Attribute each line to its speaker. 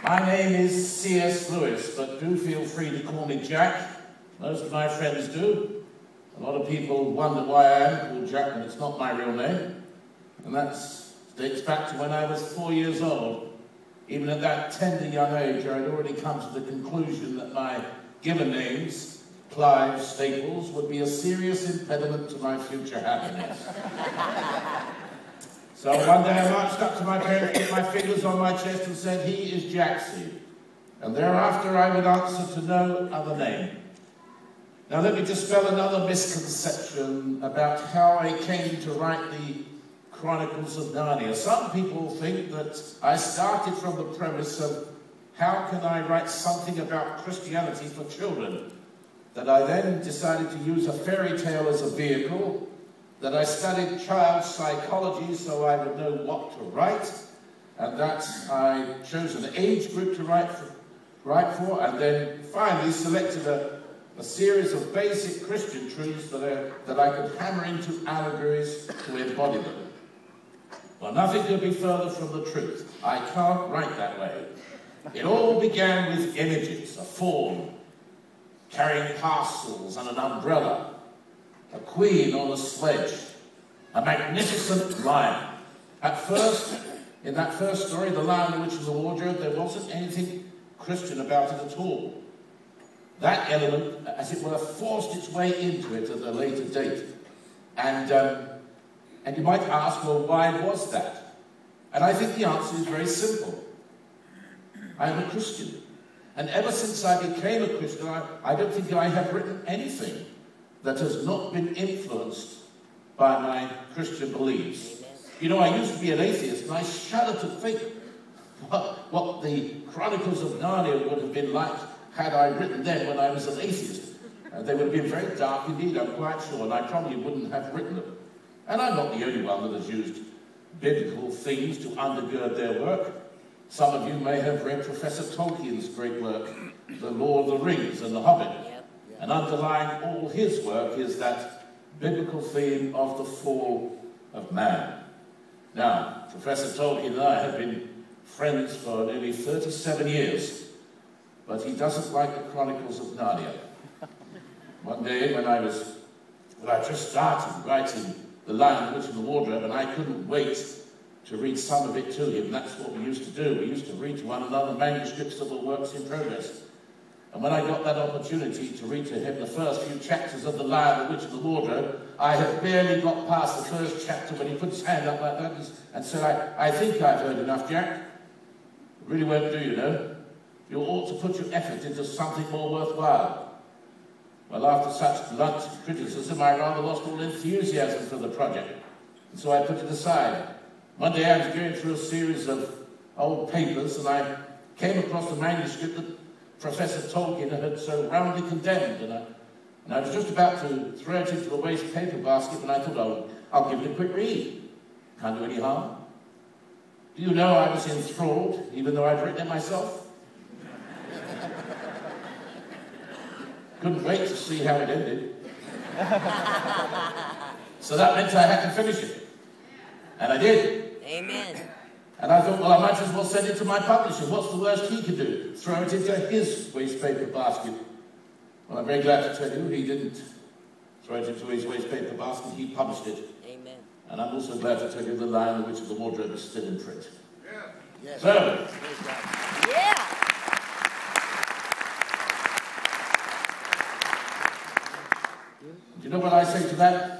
Speaker 1: My name is C.S. Lewis, but do feel free to call me Jack. Most of my friends do. A lot of people wonder why I am called Jack when it's not my real name. And that dates back to when I was 4 years old. Even at that tender young age, I had already come to the conclusion that my given names, Clive Staples, would be a serious impediment to my future happiness. So one day I marched up to my parents, put my fingers on my chest and said, "He is Jacksy." And thereafter I would answer to no other name. Now let me dispel another misconception about how I came to write the Chronicles of Narnia. Some people think that I started from the premise of how can I write something about Christianity for children, that I then decided to use a fairy tale as a vehicle, that I studied child psychology so I would know what to write, and that I chose an age group to write for, and then finally selected a series of basic Christian truths that I could hammer into allegories to embody them. Well, nothing could be further from the truth. I can't write that way. It all began with images: a fawn carrying parcels and an umbrella, a queen on a sledge, a magnificent lion. At first, in that first story, The Lion, the Witch and the Wardrobe, there wasn't anything Christian about it at all. That element, as it were, forced its way into it at a later date. And you might ask, well, why was that? And I think the answer is very simple. I am a Christian. And ever since I became a Christian, I don't think I have written anything that has not been influenced by my Christian beliefs. You know, I used to be an atheist, and I shudder to think what the Chronicles of Narnia would have been like had I written them when I was an atheist. They would have been very dark indeed, I'm quite sure, and I probably wouldn't have written them. And I'm not the only one that has used biblical themes to undergird their work. Some of you may have read Professor Tolkien's great work, The Lord of the Rings and The Hobbit. And underlying all his work is that biblical theme of the fall of man. Now, Professor Tolkien and I have been friends for nearly 37 years, but he doesn't like the Chronicles of Narnia. One day when I just started writing The Lion, the Witch and the Wardrobe, and I couldn't wait to read some of it to him. That's what we used to do. We used to read to one another manuscripts that were works in progress. And when I got that opportunity to read to him the first few chapters of The Lion, the Witch and the Wardrobe, I had barely got past the first chapter when he put his hand up like that and said, I think I've heard enough, Jack. It really won't do, you know. You ought to put your effort into something more worthwhile. Well, after such blunt criticism, I rather lost all enthusiasm for the project, and so I put it aside. One day I was going through a series of old papers, and I came across the manuscript that Professor Tolkien had so roundly condemned, and I was just about to throw it into a waste paper basket when I thought, oh, I'll give it a quick read. Can't do any harm. Do you know I was enthralled, even though I'd written it myself? Couldn't wait to see how it ended. So that meant I had to finish it. And I did.
Speaker 2: Amen.
Speaker 1: And I thought, well, I might as well send it to my publisher. What's the worst he could do? Throw it into his waste paper basket. Well, I'm very glad to tell you he didn't throw it into his waste paper basket. He published it.
Speaker 2: Amen. And
Speaker 1: I'm also glad to tell you The Lion, the Witch and the Wardrobe is still in print.
Speaker 3: Yeah.
Speaker 2: Yes.
Speaker 1: So,
Speaker 2: yeah.
Speaker 1: Do you know what I say to that?